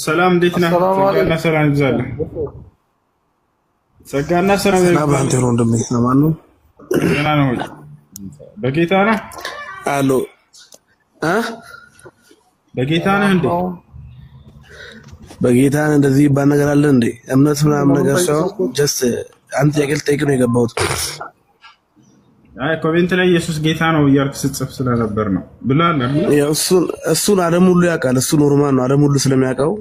ሰላም እንዴት ነህ? ጸጋና ሰላም ይብዛልህ። ጸጋና ሰላም ባንተ ነው እንደምን ሰማን ነው? ደህና ነው። በጌታ ነህ? አሎ በጌታ ነህ እንዴ? በጌታ ነህ። እንደዚህ ይባል ነገር አለ እንዴ? እምነት ምናምን ነገር ሰው ጀስት አንተ ያገል ጠይቅ ነው የገባሁት። አይ ኮሜንት ላይ ኢየሱስ ጌታ ነው እያልክ ስትጽፍ ስለነበር ነው ብላል። እሱን ዓለም ሁሉ ያውቃል። እሱ ኖርማል ነው፣ ዓለም ሁሉ ስለሚያውቀው።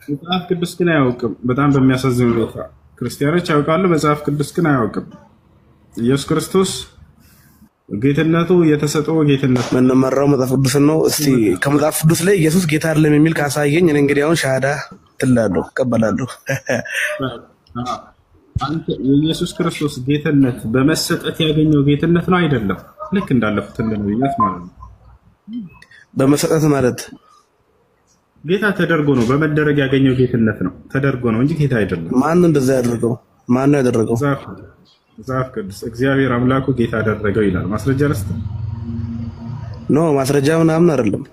መጽሐፍ ቅዱስ ግን አያውቅም። በጣም በሚያሳዝን ሁኔታ ክርስቲያኖች ያውቃሉ፣ መጽሐፍ ቅዱስ ግን አያውቅም። ኢየሱስ ክርስቶስ ጌትነቱ የተሰጠው ጌትነት የምንመራው መጽሐፍ ቅዱስ ነው። እስቲ ከመጽሐፍ ቅዱስ ላይ ኢየሱስ ጌታ አይደለም የሚል ካሳየኝ እኔ እንግዲህ አሁን ሻሃዳ ትላለሁ፣ እቀበላለሁ። አንተ የኢየሱስ ክርስቶስ ጌትነት በመሰጠት ያገኘው ጌትነት ነው አይደለም? ልክ እንዳለፉት ነብያት ማለት ነው። በመሰጠት ማለት ጌታ ተደርጎ ነው፣ በመደረግ ያገኘው ጌትነት ነው። ተደርጎ ነው እንጂ ጌታ አይደለም። ማን እንደዛ ያደረገው? ማን ነው ያደረገው? መጽሐፍ ቅዱስ እግዚአብሔር አምላኩ ጌታ አደረገው ይላል። ማስረጃ ለስተ ኖ ማስረጃ ምናምን አይደለም።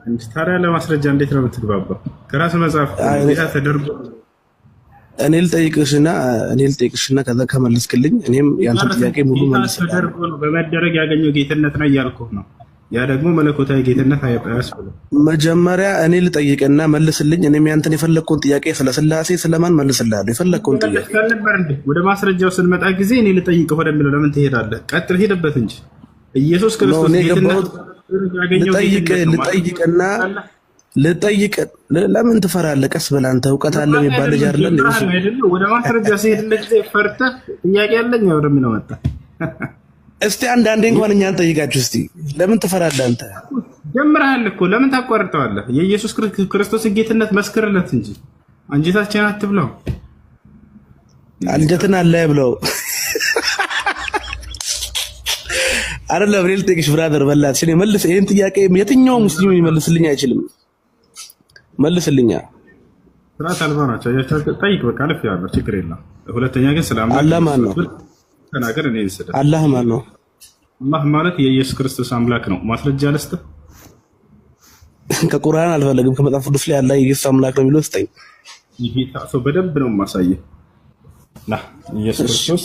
እንዴ ታዲያ ለማስረጃ እንዴት ነው የምትግባባው? ከራስ መጽሐፍ ጌታ ተደርጎ እኔ ልጠይቅሽና ከዛ ከመለስክልኝ እኔም ያንተ ጥያቄ ሙሉ መልስልኝ። ተደርጎ ነው በመደረግ ያገኘው ጌትነት ነው እያልኩህ ነው። ያ ደግሞ መለኮታዊ ጌትነት አያስፈልግም። መጀመሪያ እኔ ልጠይቅና መልስልኝ። እኔም ያንተን የፈለግከውን ጥያቄ ስለ ሥላሴ ስለማን መልስልሃለሁ። የፈለግከውን ጥያቄ ወደ ማስረጃው ስንመጣ ጊዜ እኔ ልጠይቅህ ወደሚለው ለምን ትሄዳለህ? ቀጥል፣ ሄደበት እንጂ ኢየሱስ ክርስቶስ ጌትነት ልጠይቅ ለምን ትፈራለህ? ቀስ ብለህ አንተ እውቀት አለ የሚባል ልጅ አይደለም። ወደ ማስረጃ ሲሄድልህ ጊዜ ፈርተህ ጥያቄ ያለኝ ወደሚለው መጣ። እስቲ አንዴ እንኳን እኛን ጠይቃችሁ እስቲ ለምን ትፈራለህ? አንተ ጀምረሃል እኮ ለምን ታቋርጠዋለህ? የኢየሱስ ክርስቶስ ጌትነት መስክርለት እንጂ አንጀታችን አትብለው። አንጀትን አለ ብለው አይደለም። እኔ ልጠይቅሽ ብራዘር፣ በላትሽ እኔ መልስ። ይሄን ጥያቄ የትኛው ሙስሊም ይመልስልኝ አይችልም። መልስልኛ። ስርዓት አልባ ናቸው። አያቸው ጠይቅ፣ በቃ ልፍ ያለው ችግር የለም። ሁለተኛ ግን ሰላም አላህ ማን ነው? ተናገር። እኔ ልስደ አላህ ማን ነው? አላህ ማለት የኢየሱስ ክርስቶስ አምላክ ነው። ማስረጃ ልስጥህ። ከቁርአን አልፈለግም፣ ከመጽሐፍ ቅዱስ ላይ አላህ የኢየሱስ አምላክ ነው የሚለው ስጠኝ። ይሄ ታሶ በደንብ ነው የማሳየህ። ኢየሱስ ክርስቶስ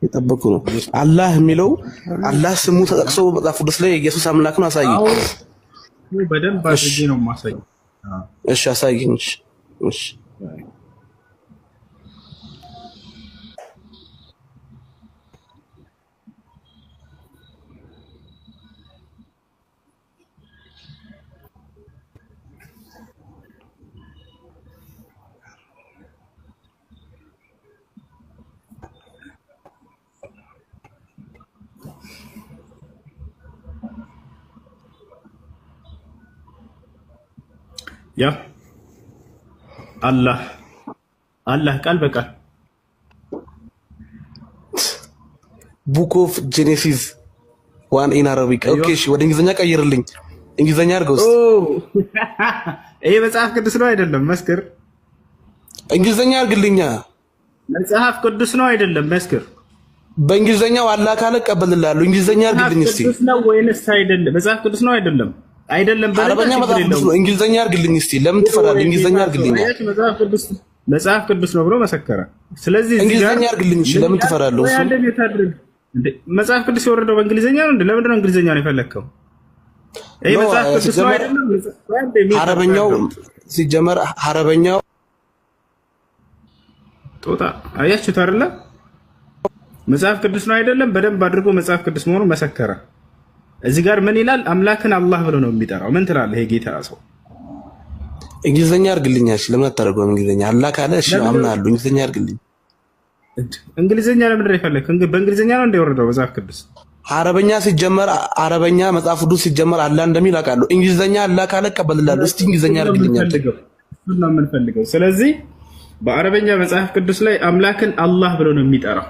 የጠበቁ ነው። አላህ የሚለው አላህ ስሙ ተጠቅሶ መጽሐፍ ቅዱስ ላይ የኢየሱስ አምላክ ነው። አሳየኝ። በደንብ አድርጌ ነው የማሳየህ። እሺ አሳየኝ። እሺ ያ አላህ ቃል በቃል ቡክ ኦፍ ጄኔሲስ ዋን ኢን አረቢክ። ኦኬ እሺ፣ ወደ እንግሊዝኛ ቀይርልኝ። እንግሊዝኛ አድርገው እስኪ። ይሄ መጽሐፍ ቅዱስ ነው አይደለም? መስክር። እንግሊዝኛ አድርግልኛ። መጽሐፍ ቅዱስ ነው አይደለም? መስክር። በእንግሊዝኛው አላህ ካለ እቀበልልሃለሁ። እንግሊዝኛ አድርግልኝ እስኪ። መጽሐፍ ቅዱስ ነው ወይንስ አይደለም? መጽሐፍ ቅዱስ ነው አይደለም? አይደለም። አረበኛ መጽሐፍ ቅዱስ ነው። እንግሊዝኛ አድርግልኝ እስቲ። ለምን ትፈራለህ? እንግሊዝኛ አድርግልኝ። መጽሐፍ ቅዱስ ነው ብሎ መሰከረ። ስለዚህ እንግሊዝኛ አድርግልኝ። እሺ ለምን ትፈራለህ? መጽሐፍ ቅዱስ የወረደው በእንግሊዝኛ ነው። ለምንድን ነው እንግሊዝኛ ነው የፈለከው? ይሄ መጽሐፍ ቅዱስ ነው አይደለም? አረበኛው ሲጀመር አረበኛው ጦጣ አያችሁት አይደለ? መጽሐፍ ቅዱስ ነው አይደለም? በደንብ አድርጎ መጽሐፍ ቅዱስ መሆኑን መሰከረ። እዚህ ጋር ምን ይላል? አምላክን አላህ ብሎ ነው የሚጠራው። ምን ትላለህ? ይሄ ጌታ ሰው እንግሊዝኛ አድርግልኝ። እሺ ለምን አታደርገውም? እንግሊዝኛ አላህ ካለ እሺ አምናለሁ። እንግሊዝኛ አድርግልኝ። እንግሊዝኛ ለምን ይፈልክ? በእንግሊዝኛ ነው እንደወረደው መጽሐፍ ቅዱስ። አረበኛ ሲጀመር አረበኛ መጽሐፍ ቅዱስ ሲጀመር አላህ እንደሚል አውቃለሁ። እንግሊዝኛ አላህ ካለ እቀበልልሃለሁ። እስቲ እንግሊዝኛ አድርግልኝ። እሱን ነው የምንፈልገው። ስለዚህ በአረበኛ መጽሐፍ ቅዱስ ላይ አምላክን አላህ ብሎ ነው የሚጠራው።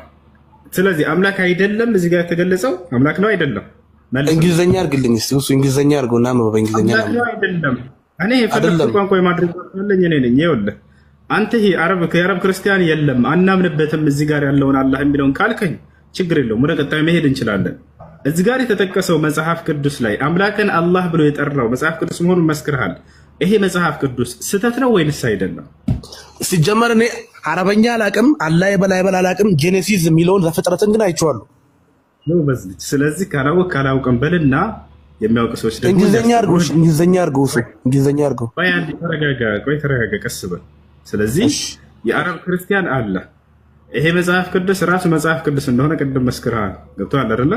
ስለዚህ አምላክ አይደለም እዚህ ጋር የተገለጸው አምላክ ነው አይደለም? እንግሊዝኛ አድርግልኝ እስቲ። እሱ እንግሊዝኛ አድርገውና ነው በእንግሊዝኛ ነው አይደለም? እኔ የፈለኩት ቋንቋ የማድረግ ያለኝ እኔ ነኝ። ይኸውልህ አንተ ይሄ የአረብ ክርስቲያን የለም አናምንበትም እዚህ ጋር ያለውን አላህ የሚለውን ካልከኝ ችግር የለውም፣ ወደ ቀጣይ መሄድ እንችላለን። እዚህ ጋር የተጠቀሰው መጽሐፍ ቅዱስ ላይ አምላክን አላህ ብሎ የጠራው መጽሐፍ ቅዱስ መሆኑን መስክርሃል። ይሄ መጽሐፍ ቅዱስ ስህተት ነው ወይንስ አይደለም? ሲጀመር እኔ አረበኛ አላቅም፣ አላህ የበላይ አላቅም። ጄኔሲስ የሚለውን ዘፍጥረትን ግን አይቼዋለሁ ነው በዚህ። ስለዚህ ካላውቅም በልና የሚያውቅ ሰዎች ደግሞ እንግሊዘኛ አድርገው ተረጋጋ፣ ቀስ በል። ስለዚህ የአረብ ክርስቲያን አለ። ይሄ መጽሐፍ ቅዱስ ራሱ መጽሐፍ ቅዱስ እንደሆነ ቅድም መስክረሃል። ገብቶሃል አይደለ?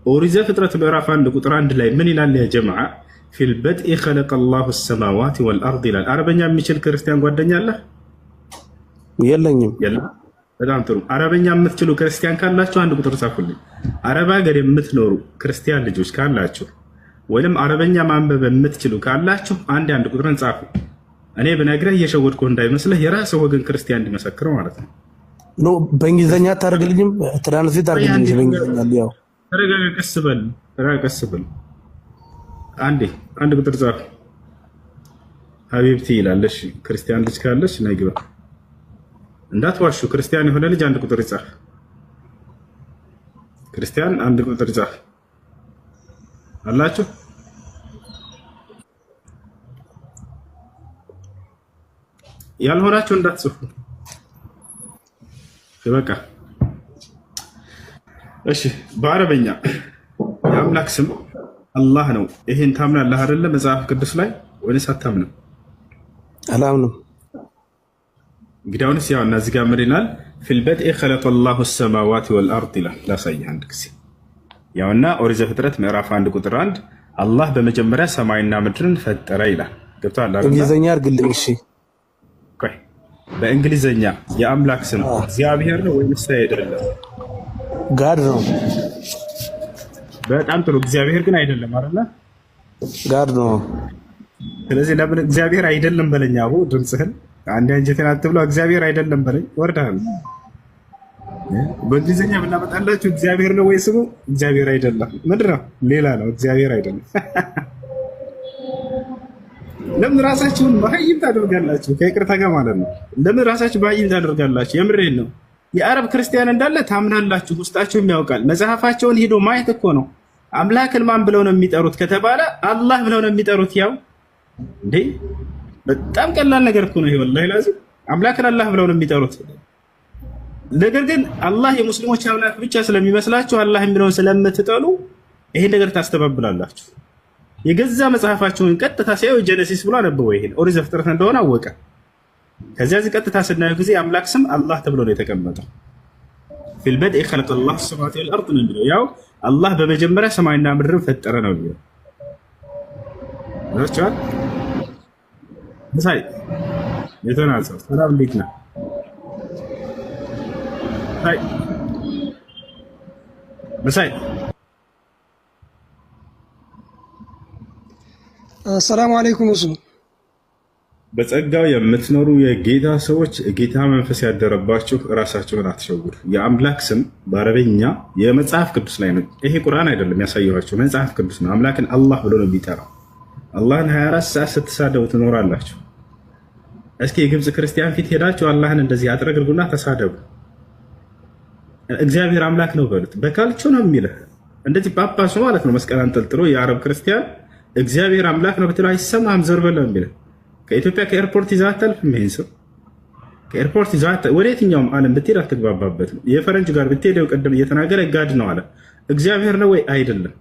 ኦሪት ዘፍጥረት ምዕራፍ 1 ቁጥር 1 ላይ ምን ይላል? ያ ጀማዓ ፊል በድኢ ኸለቀ አላሁ ሰማዋት ወልአርድ ይላል። አረበኛ የሚችል ክርስቲያን ጓደኛ አለህ? የለኝም። በጣም ጥሩ። አረበኛ የምትችሉ ክርስቲያን ካላችሁ አንድ ቁጥር ጻፉልኝ። አረብ ሀገር የምትኖሩ ክርስቲያን ልጆች ካላችሁ ወይም አረበኛ ማንበብ የምትችሉ ካላችሁ አንድ ቁጥርን ጻፉ። እኔ ብነግርህ እየሸወድኩህ እንዳይመስልህ የራስህ ወገን ክርስቲያን እንዲመሰክረው ማለት ነው። ኖ በእንግሊዘኛ አታደርግልኝም? ትራንስሌት አድርግልኝ በእንግሊዘኛ። ያው ተረጋጋ፣ ቀስ በል። አንድ ቁጥር ጻፍ። ሀቢብቲ ይላል። እሺ ክርስቲያን ልጅ ካለች ነይ ግባ። እንዳትዋሹ። ክርስቲያን የሆነ ልጅ አንድ ቁጥር ይጻፍ። ክርስቲያን አንድ ቁጥር ይጻፍ አላችሁ? ያልሆናችሁ እንዳትጽፉ። በቃ እሺ። በአረበኛ የአምላክ ስም አላህ ነው። ይሄን ታምናለህ አይደለ? መጽሐፍ ቅዱስ ላይ ወይስ አታምንም? አላምንም። እንግዲያውንስ ያው እና እዚህ ጋር ምን ይላል? ፊል በድኢ ኸለቀ አላሁ ሰማዋት ወልአርድ ይላል። ላሳይህ አንድ ጊዜ። ያውና ኦሪት ዘፍጥረት ምዕራፍ 1 ቁጥር 1 አላህ በመጀመሪያ ሰማይና ምድርን ፈጠረ ይላል። ገብቶሃል አይደል? እንግሊዘኛ አድርግልኝ። እሺ በእንግሊዘኛ የአምላክ ስም እግዚአብሔር ነው ወይስ አይደለም? ጋድ ነው። በጣም ጥሩ። እግዚአብሔር ግን አይደለም አይደለ? ጋድ ነው። ስለዚህ ለምን እግዚአብሔር አይደለም በለኝ። አቡ ድምፅህን አንድ አንጀቴን አትብለው። እግዚአብሔር አይደለም በለኝ። ወርዳል። በእንግሊዘኛ ብናመጣላችሁ እግዚአብሔር ነው ወይ ስሙ? እግዚአብሔር አይደለም። ምንድን ነው? ሌላ ነው። እግዚአብሔር አይደለም። ለምን ራሳችሁን ባይም ታደርጋላችሁ? ከይቅርታ ጋር ማለት ነው። ለምን ራሳችሁ ባይም ታደርጋላችሁ? የምሬን ነው። የአረብ ክርስቲያን እንዳለ ታምናላችሁ፣ ውስጣችሁም ያውቃል። መጽሐፋቸውን ሄዶ ማየት እኮ ነው። አምላክን ማን ብለው ነው የሚጠሩት ከተባለ አላህ ብለው ነው የሚጠሩት። ያው እንዴ በጣም ቀላል ነገር እኮ ነው ይሄ። ወላሂ ላዚም አምላክን አላህ ብለው ነው የሚጠሩት። ነገር ግን አላህ የሙስሊሞች አምላክ ብቻ ስለሚመስላችሁ አላህ የሚለውን ስለምትጠሉ ይሄን ነገር ታስተባብላላችሁ። የገዛ መጽሐፋቸውን ቀጥታ ሲያዩ ጀነሲስ ብሎ አነበው። ይሄን ኦሪት ዘፍጥረት እንደሆነ አወቀ። ከዚያ እዚህ ቀጥታ ስናየው ጊዜ አምላክ ስም አላህ ተብሎ ነው የተቀመጠው። ፊል በድኢ ኸለቀ አላሁ ሰማዋት ወልአርድ ነው የሚለው። ያው አላህ በመጀመሪያ ሰማይና ምድርን ፈጠረ ነው የሚለው። ወርቻል መሳይ የተናጸው ሰላም እንዴት ነህ? መሳይ አሰላሙ አለይኩም። እሱ በጸጋው የምትኖሩ የጌታ ሰዎች ጌታ መንፈስ ያደረባችሁ እራሳችሁን አትሸውዱ። የአምላክ ስም በአረበኛ የመጽሐፍ ቅዱስ ላይ ነው። ይሄ ቁርአን አይደለም ያሳየኋቸው፣ መጽሐፍ ቅዱስ ነው። አምላክን አላህ ብሎ ነው የሚጠራው። አላህን 24 ሰዓት ስትሳደቡ ትኖራላችሁ። እስኪ የግብፅ ክርስቲያን ፊት ሄዳችሁ አላህን እንደዚህ አጥረግርጉና ተሳደቡ። እግዚአብሔር አምላክ ነው በሉት። በካልቾ ነው የሚልህ እንደዚህ ጳጳሱ ማለት ነው መስቀል አንጠልጥሎ የአረብ ክርስቲያን እግዚአብሔር አምላክ ነው ብትለው አይሰማህም። ዘር በለው የሚልህ ከኢትዮጵያ ከኤርፖርት ይዘህ አታልፍም። ይሄን ሰው ከኤርፖርት ይዘህ ወደ የትኛውም ዓለም ብትሄድ አትግባባበትም። የፈረንጅ ጋር ብትሄድ ቅድም እየተናገረ ጋድ ነው አለ። እግዚአብሔር ነው ወይ? አይደለም።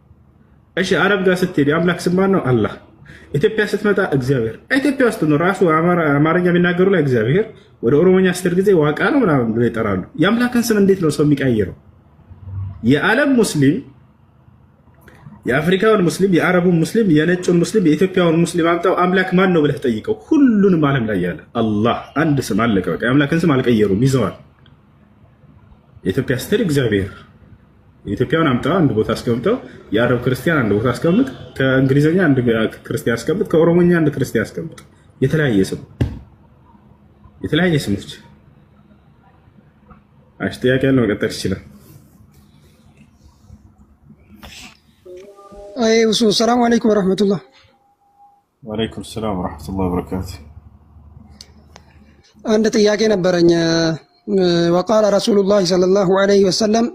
እሺ አረብ ጋር ስትሄድ የአምላክ ስም ማን ነው? አላህ። ኢትዮጵያ ስትመጣ እግዚአብሔር። ኢትዮጵያ ውስጥ ነው ራሱ አማርኛ የሚናገሩ ላይ እግዚአብሔር፣ ወደ ኦሮሞኛ ስትሄድ ጊዜ ዋቃ ነው ምናምን ብሎ ይጠራሉ። የአምላክን ስም እንዴት ነው ሰው የሚቀይረው? የዓለም ሙስሊም፣ የአፍሪካውን ሙስሊም፣ የአረቡን ሙስሊም፣ የነጩን ሙስሊም፣ የኢትዮጵያውን ሙስሊም አምጣው አምላክ ማን ነው ብለህ ጠይቀው። ሁሉንም ዓለም ላይ ያለ አላህ አንድ ስም አለቀ በቃ። የአምላክን ስም አልቀየሩም፣ ይዘዋል። የኢትዮጵያ ስትሄድ እግዚአብሔር፣ የኢትዮጵያውን አምጣው አንድ ቦታ አስቀምጠው፣ የአረብ ክርስቲያን አንድ ቦታ አስቀምጥ፣ ከእንግሊዝኛ አንድ ክርስቲያን አስቀምጥ፣ ከኦሮሞኛ አንድ ክርስቲያን አስቀምጥ። የተለያየ ስም፣ የተለያየ ስሞች። አሽ ጥያቄ ያለው መቀጠል ይችላል። አይ እሱ ሰላም አለይኩም ወራህመቱላህ። ወአለይኩም ሰላም ወራህመቱላህ ወበረካቱ። አንድ ጥያቄ ነበረኝ። ወቃለ ረሱሉላህ ሰለላሁ ዐለይሂ ወሰለም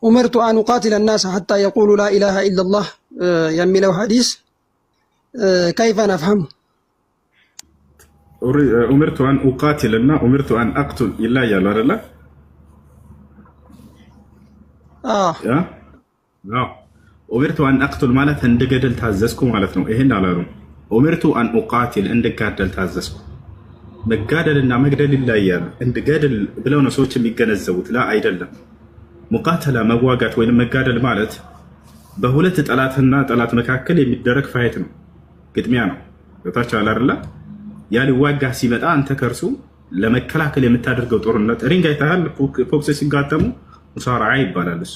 ኡምርቱ አን ኡቃቲለ الناس حتى يقولوا لا اله الا الله የሚለው ሐዲስ ከይፈ ነፍهم ኡምርቱ አን ኡቃቲል እና ኡምርቱ አን አቅቱል ይለያሉ አይደለ? ኡምርቱ አን አቅቱል ማለት እንድገድል ታዘዝኩ ማለት ነው። ይሄን አላሉም። ኡምርቱ አን ኡቃቲል እንድጋደል ታዘዝኩ። መጋደልና መግደል ይለያሉ። እንድገድል ብለው ነው ሰዎች የሚገነዘቡት። ላ አይደለም። ሙቃተላ መዋጋት ወይም መጋደል ማለት በሁለት ጠላትና ጠላት መካከል የሚደረግ ፋይት ነው፣ ግጥሚያ ነው። ታች አላርላ ያ ሊዋጋ ሲመጣ አንተ ከርሱ ለመከላከል የምታደርገው ጦርነት ሪንግ አይተሃል። ፎክስ ሲጋጠሙ ሙሳራዓ ይባላል። እሱ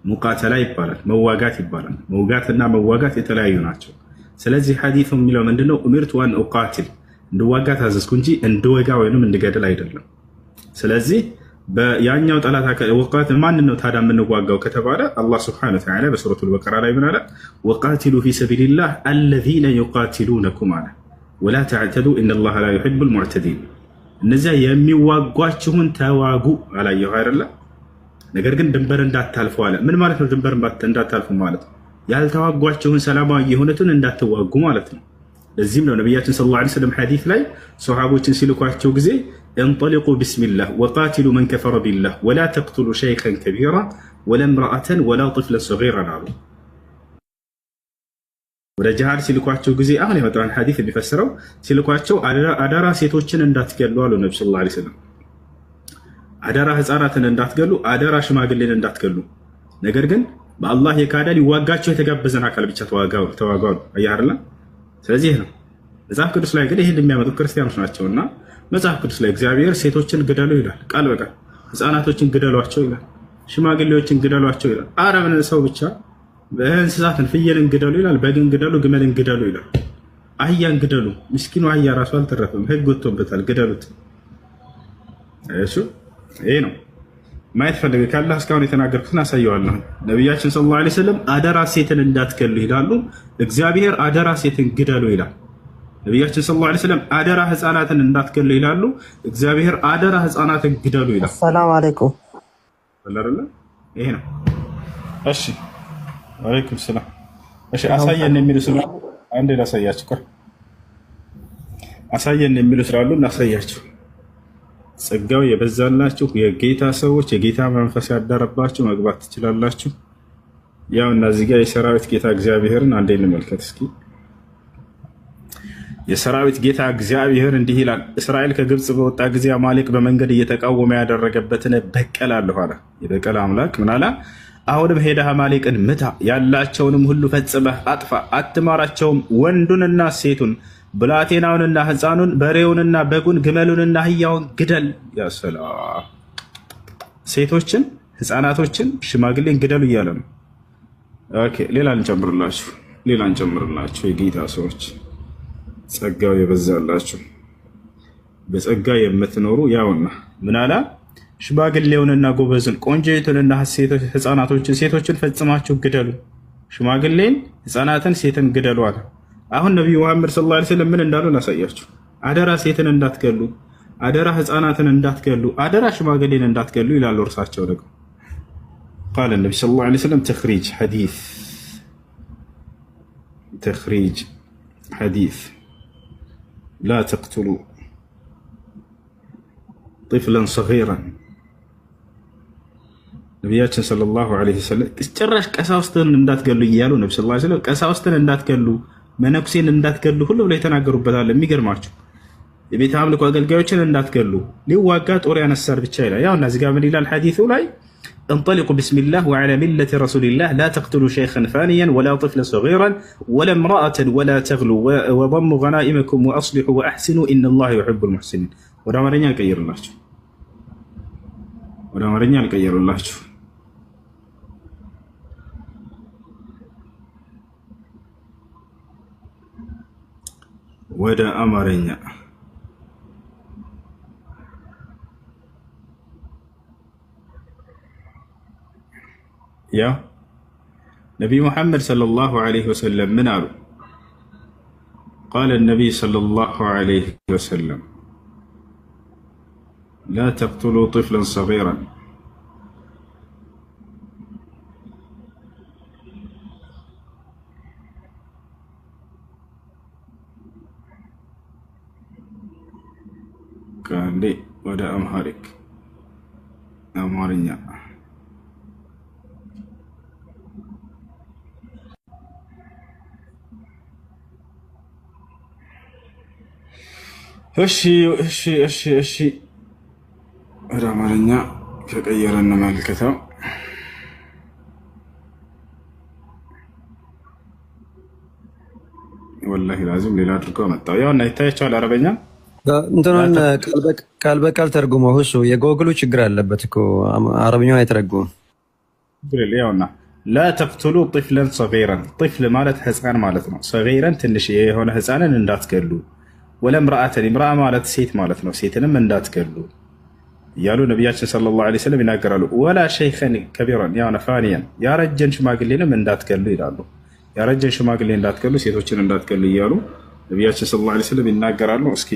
ሙቃተላ ይባላል። መዋጋት ይባላል። መውጋትና መዋጋት የተለያዩ ናቸው። ስለዚህ ሐዲሱ የሚለው ምንድነው? ኡሚርቱ አን ኡቃቲል እንድዋጋ ታዘዝኩ እንጂ እንድወጋ ወይንም እንድገድል አይደለም። ስለዚህ በያኛው ጠላት ወቃት ማን ነው ታዲያ የምንዋጋው ከተባለ አላህ Subhanahu Wa Ta'ala በሱረቱል በቀራ ላይ ምን አለ? ወቃቲሉ ፊ ሰቢልላህ الذين يقاتلونكم አለ ወላ ተዕተዱ ኢነላህ ላ ዩሂቡል ሙዕተዲን። እነዚያ የሚዋጓችሁን ተዋጉ አላየሁ አይደለ? ነገር ግን ድንበር እንዳታልፉ አለ። ምን ማለት ነው ድንበር እንዳታልፉ ማለት? ያልተዋጓችሁን ሰላማዊ የሆኑትን እንዳትዋጉ ማለት ነው። ለዚህም ነው ነቢያችን ሰለላሁ ዐለይሂ ወሰለም ሐዲስ ላይ ሶሐቦችን ሲልኳቸው ጊዜ እንጠሊቁ ቢስሚላህ ወቃቲሉ መን ከፈረ ቢላህ ወላ ተቅቱሉ ሸይኸን ከቢራ ወላ እምረአተን ወላ ጥፍለን ሰጊራን አሉ። ወደ ጂሃድ ሲልኳቸው ጊዜ አሁን የመጣውን ሐዲስ የሚፈስረው ሲልኳቸው አደራ ሴቶችን እንዳትገሉ አሉ ነብዩ ሰለላሁ ዐለይሂ ወሰለም። አደራ ህፃናትን እንዳትገሉ፣ አደራ ሽማግሌን እንዳትገሉ። ነገር ግን በአላህ የካደ ሊዋጋቸው የተጋበዘን አካል ብቻ ተዋጋው አሉ። አየህ አይደል? ስለዚህ ነው መጽሐፍ ቅዱስ ላይ ግን ይሄን የሚያመጡት ክርስቲያኖች ናቸውና መጽሐፍ ቅዱስ ላይ እግዚአብሔር ሴቶችን ግደሉ ይላል፣ ቃል በቃል ህፃናቶችን ግደሏቸው ይላል፣ ሽማግሌዎችን ግደሏቸው ይላል። አረብን ሰው ብቻ እንስሳትን ፍየልን ግደሉ ይላል፣ በግን ግደሉ፣ ግመልን ግደሉ ይላል፣ አህያን ግደሉ። ምስኪኑ አህያ ራሱ አልተረፈም፣ ህግ ወጥቶበታል፣ ግደሉት። እሺ ይሄ ነው ማየት ፈልገህ ካለ እስካሁን የተናገርኩትን አሳየዋለሁ። ነቢያችን ሰለላሁ ዐለይሂ ወሰለም አደራ ሴትን እንዳትገሉ ይላሉ፣ እግዚአብሔር አደራ ሴትን ግደሉ ይላል። ነቢያችን ሰለላሁ ዐለይሂ ወሰለም አደራ ህፃናትን እንዳትገሉ ይላሉ፣ እግዚአብሔር አደራ ህፃናትን ግደሉ ይላል። ሰላም አለይኩም ወላሂ ይሄ ነው። እሺ ወአለይኩም ሰላም። እሺ አሳየን የሚሉ ስላሉ አንዴ ላሳያችሁ። ቆይ አሳየን የሚሉ ስላሉ እናሳያችሁ። ጸጋው የበዛላችሁ የጌታ ሰዎች የጌታ መንፈስ ያደረባችሁ መግባት ትችላላችሁ። ያው እነዚህ ጋር የሰራዊት ጌታ እግዚአብሔርን አንዴ እንመልከት እስኪ። የሰራዊት ጌታ እግዚአብሔር እንዲህ ይላል፣ እስራኤል ከግብጽ በወጣ ጊዜ አማሌቅ በመንገድ እየተቃወመ ያደረገበትን በቀላለሁ አለ። የበቀል አምላክ ምን አለ? አሁንም ሄደህ አማሌቅን ምታ፣ ያላቸውንም ሁሉ ፈጽመህ አጥፋ፣ አትማራቸውም፣ ወንዱንና ሴቱን ብላቴናውንና ህፃኑን በሬውንና በጉን ግመሉንና አህያውን ግደል። ያሰላ ሴቶችን ህፃናቶችን ሽማግሌን ግደሉ እያለ ነው። ኦኬ ሌላ እንጨምርላችሁ የጌታ ሰዎች ጸጋው የበዛላችሁ በጸጋ የምትኖሩ ያውና ምን አለ? ሽማግሌውንና ጎበዝን ቆንጆይቱንና ህፃናቶችን ሴቶችን ፈጽማችሁ ግደሉ፣ ሽማግሌን ህፃናትን ሴትን ግደሉ አለ። አሁን ነብዩ መሐመድ ሰለላሁ ዐለይሂ ወሰለም ምን እንዳሉ ላሳያችሁ። አደራ ሴትን እንዳትገሉ፣ አደራ ህፃናትን እንዳትገሉ፣ አደራ ሽማግሌን እንዳትገሉ ይላሉ። እርሳቸው ደግሞ قال النبي صلى الله عليه وسلم تخريج حديث لا تقتلوا طفلا صغيرا ነቢያችን ሰለላሁ ዐለይሂ ወሰለም ጭራሽ ቀሳውስትን እንዳትገሉ እያሉ ነብዩ ሰለላሁ ዐለይሂ ወሰለም ቀሳውስትን እንዳትገሉ መነኩሴን እንዳትገሉ ሁሉ ብለው የተናገሩበታል። የሚገርማችሁ የቤተ አምልኮ አገልጋዮችን እንዳትገሉ ሊዋጋ ጦር ያነሳር ብቻ ይላል። ያው እዚህ ጋር ምን ይላል ሐዲሱ ላይ? انطلقوا بسم الله وعلى ملة رسول الله لا تقتلوا شيخا فانيا ولا طفلا صغيرا ولا امرأة ولا تغلوا وضموا غنائمكم واصلحوا واحسنوا ان الله يحب المحسنين. ወደ አማርኛ አልቀየሩላችሁ። ወደ አማርኛ ያ ነቢዩ ሙሐመድ ሰለላሁ ዐለይሂ ወሰለም ምን አሉ? ቃለ ነቢይ ሰለላሁ ዐለይሂ ወሰለም ላ ተቅቱሉ ጥፍለን ሰጊራን ከአንዴ ወደ አምሃሪክ አማርኛ እሺ ወደ አማርኛ ከቀየረን እንመልከተው። ወላሂ ላዚም ሌላ አድርገው መጣው። ያው እና ይታያቸዋል አረበኛ እንትኑን ቃል በቃል ተርጉመው እሱ የጎግሉ ችግር አለበት እኮ አረብኛው አይተረጉም። ያውና ላ ተቅቱሉ ጥፍለን ሰጊረን ጥፍል ማለት ህፃን ማለት ነው። ሰጊረን ትንሽ የሆነ ህፃንን እንዳትገሉ። ወለም ረአተን ምራአ ማለት ሴት ማለት ነው። ሴትንም እንዳትገሉ እያሉ ነቢያችን ሰለላሁ ዐለይሂ ወሰለም ይናገራሉ። ወላ ሸይኸን ከቢረን ያው ነፋኒያን ያረጀን ሽማግሌንም እንዳትገሉ ይላሉ። ያረጀን ሽማግሌ እንዳትገሉ፣ ሴቶችን እንዳትገሉ እያሉ ነቢያችን ሰለላሁ ዐለይሂ ወሰለም ይናገራሉ። እስኪ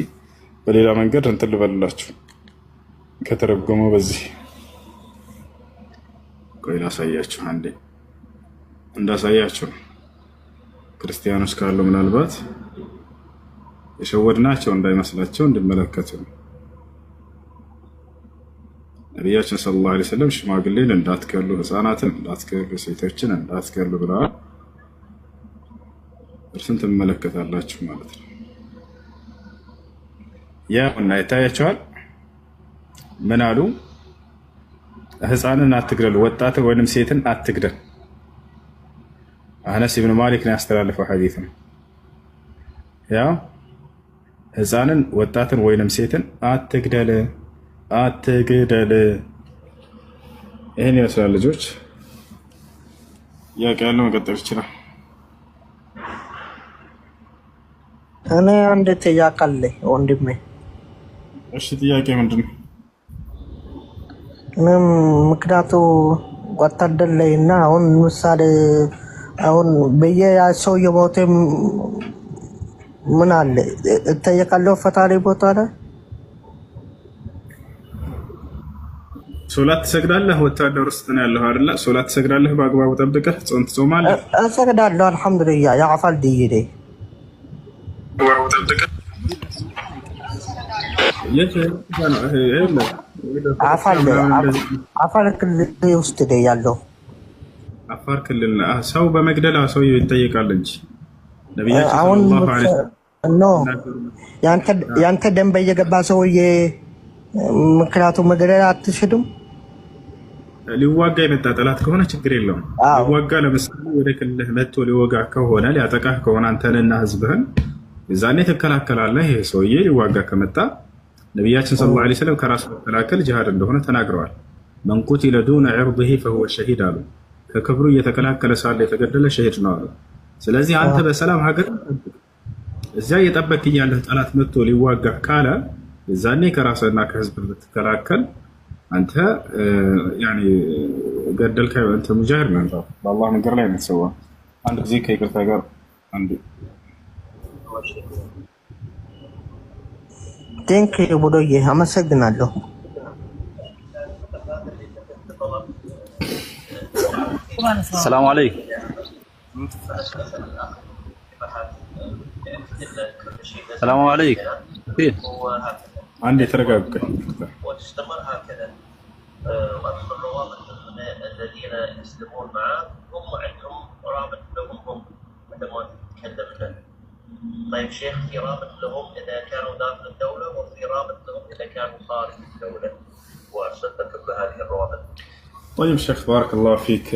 በሌላ መንገድ እንትን ልበልላችሁ ከተረጎመው በዚህ ቆይ ላሳያችሁ። አንዴ እንዳሳያችሁ ክርስቲያኖች ካሉ ምናልባት የሸወድናቸው እንዳይመስላቸው እንድመለከቱ ነው። ነቢያችን ሰለላሁ ዐለይሂ ወሰለም ሽማግሌን እንዳትገሉ፣ ህፃናትን እንዳትገሉ፣ ሴቶችን እንዳትገሉ ብለዋል። እርሱን ትመለከታላችሁ ማለት ነው። ያው እና ይታያቸዋል። ምን አሉ? ህፃንን አትግደሉ፣ ወጣትን ወይንም ሴትን አትግደል። አነስ ኢብኑ ማሊክ ነው ያስተላለፈው ሐዲስ ነው። ያው ህፃንን ወጣትን ወይንም ሴትን አትግደል ይህን ይመስላል። ልጆች ጥያቄ ያለው መቀጠል ይችላል። እኔ አንድ ጥያቄ አለኝ ወንድሜ። እሺ ጥያቄ ምንድን ነው? ምክንያቱ ወታደር ላይ እና አሁን ምሳሌ አሁን በየሰው የሞተ ምን አለ እጠየቃለሁ ፈጣሪ ቦታ ላይ ሶላት ትሰግዳለህ? ወታደር ውስጥ ነው ያለኸው አይደለ? ሶላት ትሰግዳለህ? በአግባቡ ጠብቀህ ጾም ትጾማለህ? እሰግዳለሁ አልሐምዱሊላህ። ያዕፋል ድይዴ በአግባቡ ጠብቀህ አፋር ክልል ውስጥ ነው ያለው። አፋር ክልል ሰው በመግደል ሰው ይጠየቃል እንጂ ነብያችን አሁን ሰለላሁ ዐለይሂ ወሰለም ያንተ ደንብ እየገባ ሰውዬ ምክንያቱም መግደል አትችልም። ሊዋጋ የመጣ ጠላት ከሆነ ችግር የለውም። ሊዋጋ ለምሳሌ ወደ ክልልህ መጥቶ ሊወጋ ከሆነ ሊያጠቃህ ከሆነ አንተንና ህዝብህን የዛኔ ትከላከላለህ። ይሄ ሰውዬ ሊዋጋ ከመጣ ነቢያችን ሰለላሁ ዐለይሂ ወሰለም ከራሱ መከላከል ጂሃድ እንደሆነ ተናግረዋል። መን ቁቲለ ዱነ ዒርዲሂ ፈሁወ ሸሂድ አሉ። ከክብሩ እየተከላከለ ሳለ የተገደለ ሸሂድ ነው አሉ። ስለዚህ አንተ በሰላም ሀገር እዚያ እየጠበቅህ ያለህ ጠላት መጥቶ ሊዋጋ ካለ የዛኔ ከራስህና ከህዝብ ብትከላከል አንተ ያኔ ገደልከ፣ አንተ ሙጃሂድ ነህ። በአላህ መንገድ ላይ የምትሰዋ አንድ ጊዜ ከይቅርታ ጋር አንዱ ቴንክ ብሎዬ አመሰግናለሁ። السلام عليكم. السلام عليكم. كيف؟ عندي ترقب وتستمر هكذا وادخل روابط الذين يسلمون معه هم عندهم رابط لهم هم مثل ما تكلمنا. طيب شيخ في رابط لهم اذا كانوا داخل الدوله وفي رابط لهم اذا كانوا خارج الدوله وارسلت كل هذه الروابط. طيب شيخ بارك الله فيك.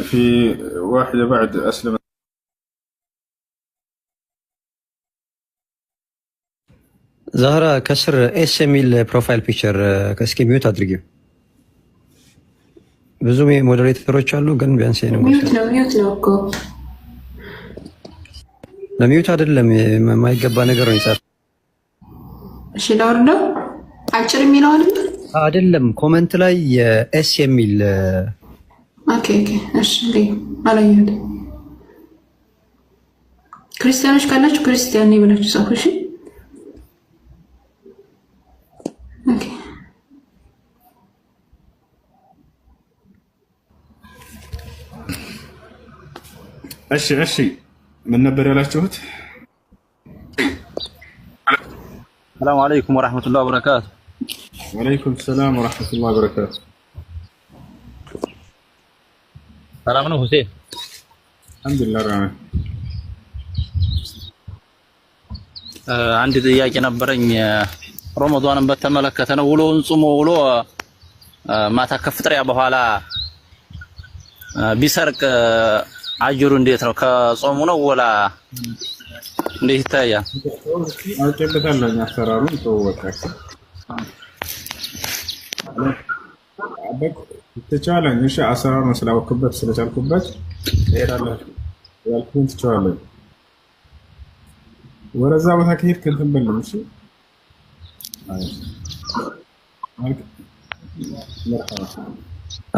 في واحدة بعد أسلمت ዛህራ ከስር ኤስ የሚል ፕሮፋይል ፒክቸር እስኪ ሚዩት አድርጊው። ብዙ ሞዴሬተሮች አሉ፣ ግን ቢያንስ ነው ሚዩት ነው እኮ ለሚዩት አይደለም የማይገባ ነገር ነው ይጻፍ። እሺ ላውርደው አጭር የሚለው አይደለም። ኮመንት ላይ የኤስ የሚል ኦኬ እሺ አላየሁት። ክርስቲያኖች ካላችሁ ክርስቲያን ነኝ ብላችሁ ጻፉ። እሺ እሺ ምን ነበር ያላችሁት? السلام عليكم ورحمة الله وبركاته. وعليكم السلام ورحمة الله وبركاته. سلام ነው ሁሴን? አልሐምዱሊላህ ረህማን። አንድ ጥያቄ ነበረኝ። ረመዳንን በተመለከተ ነው። ውሎውን ጾሞ ውሎ ማታ ከፍጥሪያ በኋላ ቢሰርቅ አጅሩ እንዴት ነው? ከጾሙ ነው ወላ እንዴት ይታያል? አውቄበታለሁ አሰራሩን ተወቀ ትቻለኝ። እሺ አሰራሩን ስላወቅኩበት ስለቻልኩበት እሄዳለሁ ያልኩን ትቻለኝ። ወረዛ ቦታ ከሄድክ እንትን በልም። እሺ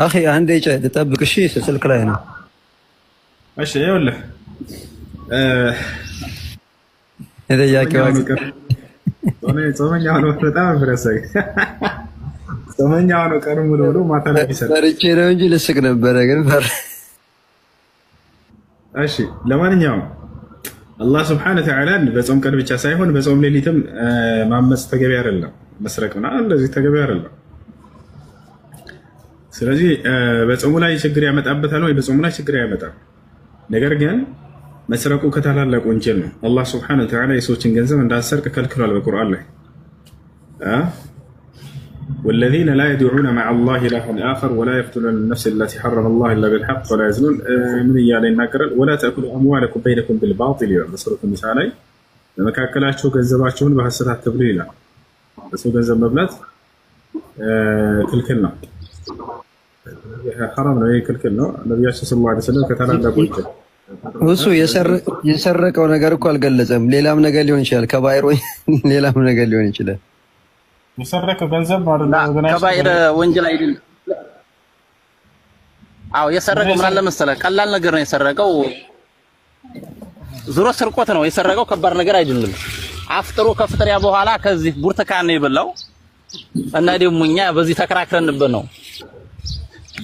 አኺ አንዴ ልጠብቅ። እሺ ስልክ ላይ ነው። እሺ ይኸውልህ የጥያቄው ጾመኛው ነው። በጣም ፍረሰይ ጾመኛው ነው። ቀኑ ሙሉ ብሎ ማታ ላይ ቢሰጥ ፈርቼ ነው እንጂ ልስቅ ነበረ ግን ፈር እሺ ለማንኛውም አላህ Subhanahu Wa Ta'ala በጾም ቀን ብቻ ሳይሆን በጾም ሌሊትም ማመጽ ተገቢ አይደለም። መስረቅና እንደዚህ ተገቢ አይደለም። ስለዚህ በጾሙ ላይ ችግር ያመጣበታል ወይ? በጾሙ ላይ ችግር ያመጣል። ነገር ግን መስረቁ ከታላላቅ ወንጀል ነው። አላህ Subhanahu Wa Ta'ala የሰዎችን ገንዘብ እንዳሰርቅ ከልክሏል በቁርአን ላይ والذين لا يدعون مع الله إلها آخر ولا يقتلون النفس التي حرم الله إلا بالحق ولا يزنون من يالين ناكرل ولا تأكلوا أموالكم بينكم بالباطل بسورة النساء علي لما كاكلاتشو كذباتشون بحسدها تبليلا بس هو كذب مبلات كلكلنا حرام ነው كلكلنا النبي صلى الله عليه وسلم ከተላላቁ እሱ የሰረቀው ነገር እኮ አልገለጸም። ሌላም ነገር ሊሆን ይችላል። ከባይሮ ሌላም ነገር ሊሆን ይችላል። የሰረቀው ገንዘብ ማለት ነው። ከባይረ ወንጀል አይደለም። አዎ የሰረቀው ምን አለ መሰለህ፣ ቀላል ነገር ነው የሰረቀው። ዙሮ ስርቆት ነው የሰረቀው። ከባድ ነገር አይደለም። አፍጥሮ ከፍጥሪያ በኋላ ከዚህ ብርቱካን ነው የበላው እና ደግሞ እኛ በዚህ ተከራክረንበት ነው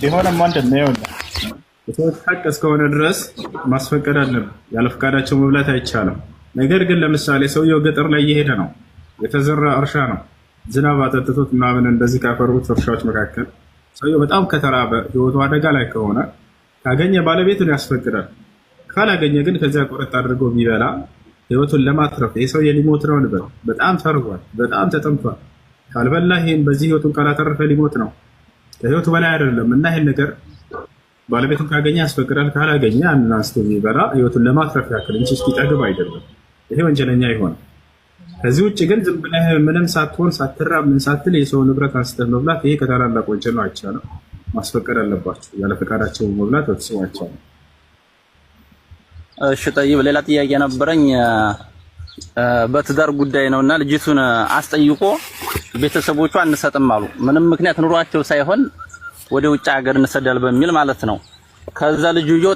ቢሆንም ወንድም ነው የሰዎች ሐቅ እስከሆነ ድረስ ማስፈቀድ አለብን። ያለ ፈቃዳቸው መብላት አይቻልም። ነገር ግን ለምሳሌ ሰውየው ገጠር ላይ እየሄደ ነው፣ የተዘራ እርሻ ነው፣ ዝናብ አጠጥቶት ምናምን እንደዚህ ካፈሩት እርሻዎች መካከል ሰውየው በጣም ከተራበ ህይወቱ አደጋ ላይ ከሆነ ካገኘ ባለቤቱን ያስፈቅዳል። ካላገኘ ግን ከዚያ ቆረጥ አድርጎ ቢበላ ህይወቱን ለማትረፍ ይሄ ሰውዬ ሊሞት ነው እንበል። በጣም ተርቧል፣ በጣም ተጠምቷል። ካልበላ ይሄን በዚህ ህይወቱን ካላተረፈ ሊሞት ነው። ከህይወቱ በላይ አይደለም እና ይሄን ነገር ባለቤቱን ካገኘ ያስፈቅዳል። ካላገኘ አንድ አንስቶ ቢበላ ህይወቱን ለማትረፍ ያክል እንጂ እስኪጠግብ አይደለም። ይሄ ወንጀለኛ ይሆናል። ከዚህ ውጭ ግን ዝም ብለህ ምንም ሳትሆን ሳትራብ ምን ሳትል የሰው ንብረት አንስተህ መብላት ይሄ ከታላላቅ ወንጀል ነው። አይቻልም። ማስፈቀድ አለባችሁ። ያለ ፈቃዳቸው መብላት ወጥቷቸው። እሺ ጠይብ፣ ሌላ ጥያቄ ነበረኝ። በትዳር ጉዳይ ነውና ልጅቱን አስጠይቆ ቤተሰቦቿ አንሰጥም አሉ። ምንም ምክንያት ኑሯቸው ሳይሆን ወደ ውጭ ሀገር እንሰዳል በሚል ማለት ነው። ከዛ ልጅየው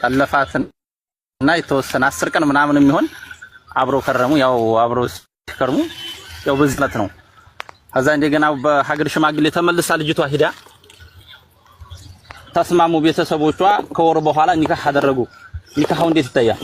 ጠለፋትና የተወሰነ 10 ቀን ምናምን የሚሆን አብረው ከረሙ። ያው አብረው ሲከርሙ ያው በዚህ ማለት ነው። ከዛ እንደገና በሀገር ሽማግሌ ተመልሳ ልጅቷ ሂዳ ተስማሙ ቤተሰቦቿ። ከወር በኋላ ኒካህ አደረጉ። ኒካሁ እንዴት ይታያል?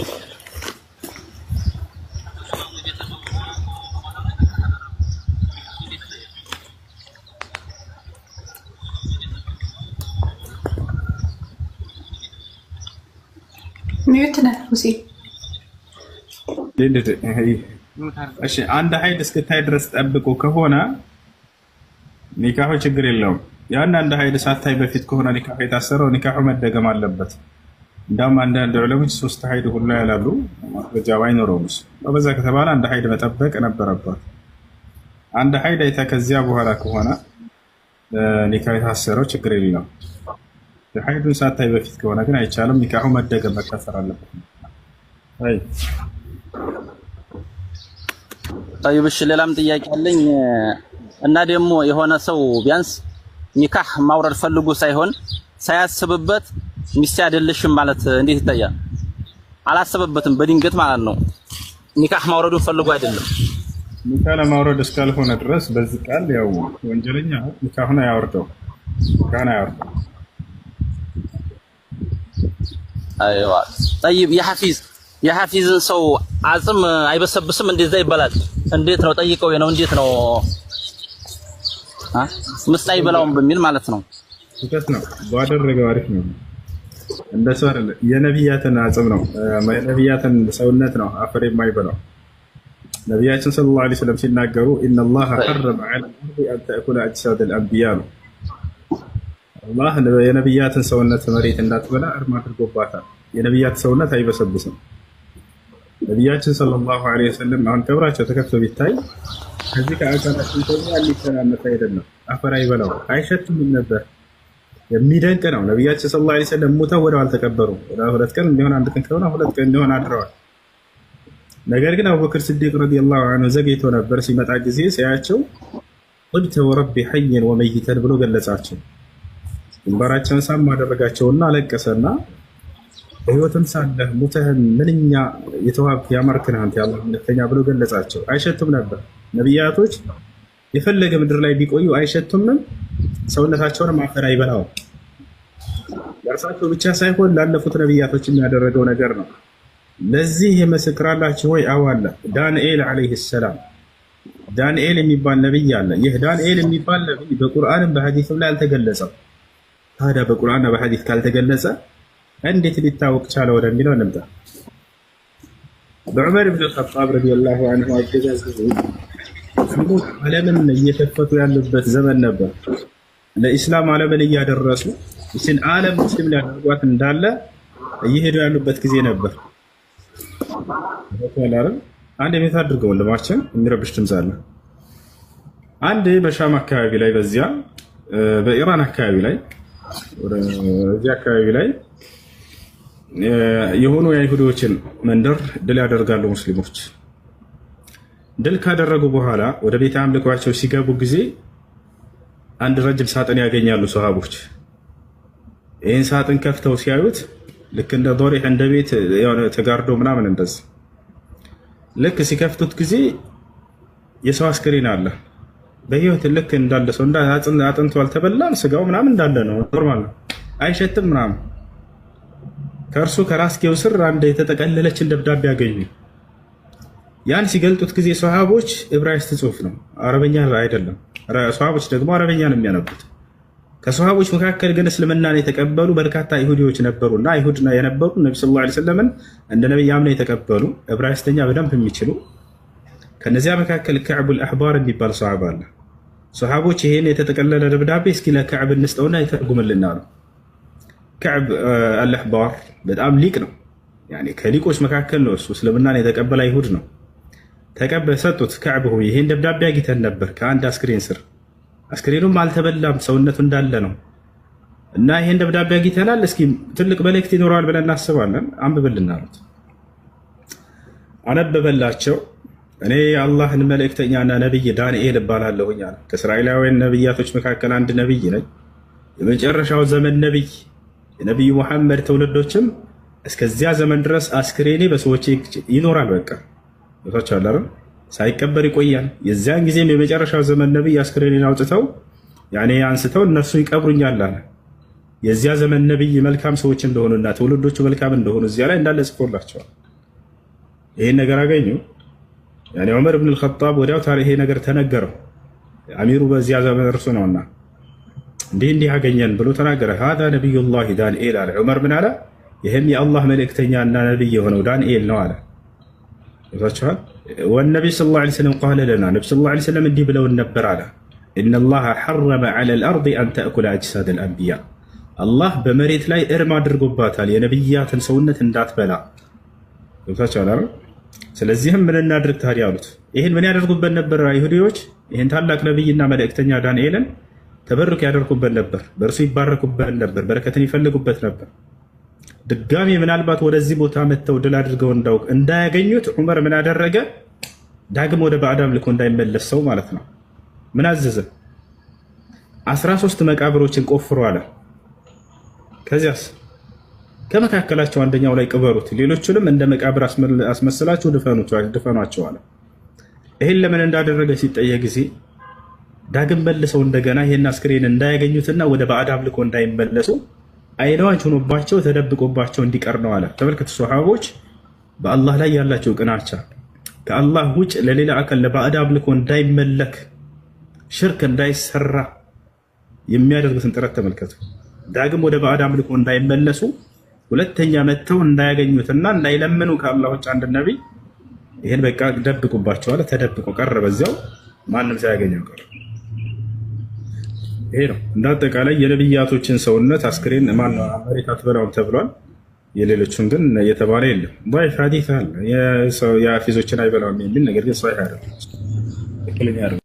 እሺ አንድ ሀይድ እስክታይ ድረስ ጠብቆ ከሆነ ኒካሁ ችግር የለውም። ያን አንድ ሀይድ ሳታይ በፊት ከሆነ ኒካሁ የታሰረው ኒካሁ መደገም አለበት። እንዳውም አንዳንድ ዑለሞች 3 ሀይድ ሁሉ ያላሉ ማስረጃ ባይኖረውም በዛ ከተባለ አንድ ሀይድ መጠበቅ ነበረባት። አንድ ሀይድ አይታ ከዚያ በኋላ ከሆነ ኒካሁ የታሰረው ችግር የለውም። ሀይዱን ሳታይ በፊት ከሆነ ግን አይቻልም። ኒካሁ መደገም መከሰር አለበት። አይ طيب ሌላም ጥያቄ አለኝ። እና ደግሞ የሆነ ሰው ቢያንስ ኒካህ ማውረድ ፈልጎ ሳይሆን ሳያስብበት ሚስት አይደለሽም ማለት እንዴት ይታያል? አላሰበበትም በድንገት ማለት ነው። ኒካህ ማውረዱን ፈልጎ አይደለም። ኒካህ ለማውረድ እስካልሆነ ድረስ በዚህ ቃል ያው ወንጀለኛ ኒካሁን አያወርደው። አይዋ طيب የሐፊዝን ሰው አጽም አይበሰብስም እንደዛ ይባላል። እንዴት ነው ጠይቀው ነው እንዴት ነው ምስጥ አይበላውም በሚል ማለት ነው። ስህተት ነው። ባደረገው አሪፍ ነው። እንደሱ አይደለ። የነቢያትን አጽም ነው የነቢያትን ሰውነት ነው አፈር የማይበላው። ነቢያችን ሰለላሁ ዐለይሂ ወሰለም ሲናገሩ ኢነላህ ሐረመ ዐለ አልአርድ አን ተእኩለ አጅሳድ አልአንቢያ ነው። አላህ የነቢያትን ሰውነት መሬት እንዳትበላ እርም አድርጎባታል። የነቢያት ሰውነት አይበሰብስም። ነቢያችን ሰለላሁ ዐለይሂ ወሰለም አሁን ክብራቸው ተከፍቶ ቢታይ ከዚህ ከአካላችን ተኛ ሊተናነስ አይደለም። አፈር አይበላው አይሸትም ነበር። የሚደንቅ ነው። ነቢያችን ሰለላሁ ዐለይሂ ወሰለም ሞተው ወደው አልተቀበሩም። ሁለት ቀን እንዲሆን አንድ ቀን ከሆነ ሁለት ቀን እንዲሆን አድረዋል። ነገር ግን አቡበክር ስዲቅ ረዲየላሁ ዐንሁ ዘግይቶ ነበር። ሲመጣ ጊዜ ሲያያቸው ቁልተ ወረቢ ሐየን ወመይተን ብሎ ገለጻቸው። ግንባራቸውን ሳም አደረጋቸውና አለቀሰና በህይወትም ሳለህ ሙተህም ምንኛ የተዋብክ ያማርክ ነህ አንተ የአላህ መልእክተኛ ብሎ ገለጻቸው። አይሸቱም ነበር። ነቢያቶች የፈለገ ምድር ላይ ቢቆዩ አይሸቱምም፣ ሰውነታቸውንም አፈር አይበላውም። ለእርሳቸው ብቻ ሳይሆን ላለፉት ነቢያቶች የሚያደረገው ነገር ነው። ለዚህ የመሰክራላችሁ ወይ? አዎ አለ። ዳንኤል ዓለይሂ ሰላም ዳንኤል የሚባል ነቢይ አለ። ይህ ዳንኤል የሚባል ነቢይ በቁርአንም በሐዲስም ላይ አልተገለጸም። ታዲያ በቁርአንና በሐዲስ ካልተገለጸ እንዴት ሊታወቅ ቻለ ወደሚለው እንምጣ። በዑመር ብን ኸጣብ ረዲየላሁ ዐንሁ አገዛዝ ጊዜ ዓለምን እየከፈቱ ያሉበት ዘመን ነበር። ለኢስላም ዓለምን እያደረሱ እችን ዓለም ሙስሊም ሊያደርጓት እንዳለ እየሄዱ ያሉበት ጊዜ ነበር። አንድ ቤት አድርገው ወንድማችን የሚረብሽ ድምፅ አለ። አንድ በሻም አካባቢ ላይ በዚያ በኢራን አካባቢ ላይ ወደዚህ አካባቢ ላይ የሆኑ የአይሁዶችን መንደር ድል ያደርጋሉ ሙስሊሞች። ድል ካደረጉ በኋላ ወደ ቤተ አምልኳቸው ሲገቡ ጊዜ አንድ ረጅም ሳጥን ያገኛሉ ሰሃቦች። ይህን ሳጥን ከፍተው ሲያዩት ልክ እንደ ዶሪህ እንደ ቤት ተጋርዶ ምናምን እንደዚህ ልክ ሲከፍቱት ጊዜ የሰው አስክሬን አለ በህይወት ልክ እንዳለ ሰው አጥንቱ አልተበላም፣ ስጋው ምናምን እንዳለ ነው። ኖርማል ነው፣ አይሸትም ምናምን። ከእርሱ ከራስጌው ስር አንድ የተጠቀለለችን ደብዳቤ ያገኙ። ያን ሲገልጡት ጊዜ ሰሃቦች ዕብራይስጥ ጽሑፍ ነው፣ አረበኛ አይደለም። ሰሃቦች ደግሞ አረበኛ ነው የሚያነቡት። ከሰሃቦች መካከል ግን እስልምናን የተቀበሉ በርካታ ይሁዲዎች ነበሩና አይሁድ የነበሩ ነብዩ ሰለላሁ ዐለይሂ ወሰለም እንደ ነብይ አምነው የተቀበሉ ዕብራይስጥኛ በደንብ የሚችሉ ከነዚያ መካከል ከዕቡል አሕባር የሚባል ሰሃባ አለ። ሰሃቦች ይሄን የተጠቀለለ ደብዳቤ እስኪ ለከዕብ እንስጠውና ይተርጉምልና ነው። ከዕብ አልአሕባር በጣም ሊቅ ነው። ያኔ ከሊቆች መካከል ነው። እሱ እስልምናን የተቀበለ አይሁድ ነው። ሰጡት። ከዕብ ሆይ ይሄን ደብዳቤ አግኝተን ነበር ከአንድ አስክሬን ስር፣ አስክሬኑም አልተበላም፣ ሰውነቱ እንዳለ ነው እና ይሄን ደብዳቤ አግኝተናል፣ እስኪ ትልቅ መልእክት ይኖረዋል ብለን እናስባለን፣ አንብብልን አሉት። አነበበላቸው። እኔ የአላህን መልእክተኛና ነብይ ዳንኤል እባላለሁኝ አለ። ከእስራኤላውያን ነብያቶች መካከል አንድ ነብይ ነኝ፣ የመጨረሻው ዘመን ነብይ፣ የነብዩ መሐመድ ትውልዶችም እስከዚያ ዘመን ድረስ አስክሬኔ በሰዎች ይኖራል። በቃ ታቻለ ሳይቀበር ይቆያል። የዚያን ጊዜም የመጨረሻው ዘመን ነብይ አስክሬኔን አውጥተው ያኔ አንስተው እነሱ ይቀብሩኛል አለ። የዚያ ዘመን ነብይ መልካም ሰዎች እንደሆኑና ትውልዶቹ መልካም እንደሆኑ እዚያ ላይ እንዳለ ጽፎላቸዋል። ይሄን ነገር አገኙ። ያኔ ዑመር ብን አልኸጣብ ወዲያው ታሪክ ይሄ ነገር ተነገረው። አሚሩ በዚያ ዘመን እርሱ ነውና እንዲህ አገኘን ብሎ ተናገረ። هذا نبي الله ዳንኤል አለ። ዑመር ምን አለ? ይሄም የአላህ መልእክተኛና ነብይ የሆነው ዳንኤል ነው አለ። ይፈቻል። والنبي صلى الله عليه وسلم قال لنا ነብዩ ሰለላሁ ዐለይሂ ወሰለም እንዲህ ብለው ነበር አለ። ان الله حرم على الارض ان تاكل اجساد الانبياء አላህ በመሬት ላይ እርም አድርጎባታል የነብያትን ሰውነት እንዳትበላ። ይፈቻል። ስለዚህም ምን እናድርግ ታዲያ አሉት። ይሄን ምን ያደርጉበት ነበር አይሁዲዎች? ይሄን ታላቅ ነብይና መልእክተኛ ዳንኤልን ተበሩክ ያደርጉበት ነበር፣ በእርሱ ይባረኩበት ነበር፣ በረከትን ይፈልጉበት ነበር። ድጋሚ ምናልባት ወደዚህ ቦታ መጥተው ድል አድርገው እንዳያገኙት ዑመር ምን አደረገ? ዳግም ወደ ባዕድ አምልኮ እንዳይመለስ ሰው ማለት ነው። ምን አዘዘ? 13 መቃብሮችን ቆፍሩ አለ። ከዚያስ ከመካከላቸው አንደኛው ላይ ቅበሩት፣ ሌሎቹንም እንደ መቃብር አስመስላችሁ ድፈኗቸው አለ። ይሄን ለምን እንዳደረገ ሲጠየቅ ጊዜ ዳግም መልሰው እንደገና ይሄን አስክሬን እንዳያገኙትና ወደ ባዕድ አምልኮ እንዳይመለሱ አይነዋች ሆኖባቸው ተደብቆባቸው እንዲቀር ነው አለ። ተመልከቱ ሱሐቦች በአላህ ላይ ያላቸው ቅናቻ ከአላህ ውጭ ለሌላ አካል ለባዕድ አምልኮ እንዳይመለክ ሽርክ እንዳይሰራ የሚያደርጉትን ጥረት ተመልከቱ። ዳግም ወደ ባዕድ አምልኮ እንዳይመለሱ ሁለተኛ መተው እንዳያገኙትና እንዳይለምኑ ከአላህ ውጭ አንድ ነቢይ ይሄን በቃ ደብቁባቸዋል። ተደብቆ ቀረ፣ በዚያው ማንም ሳያገኘው ቀረ። ይሄ ነው እንዳጠቃላይ የነብያቶችን ሰውነት አስክሬን ማን አሜሪካ ትበላውም ተብሏል። የሌሎቹን ግን እየተባለ የለም። ضعيف حديث አለ የሐፊዞችን አይበላውም የሚል ነገር ግን ሷሂህ አይደለም።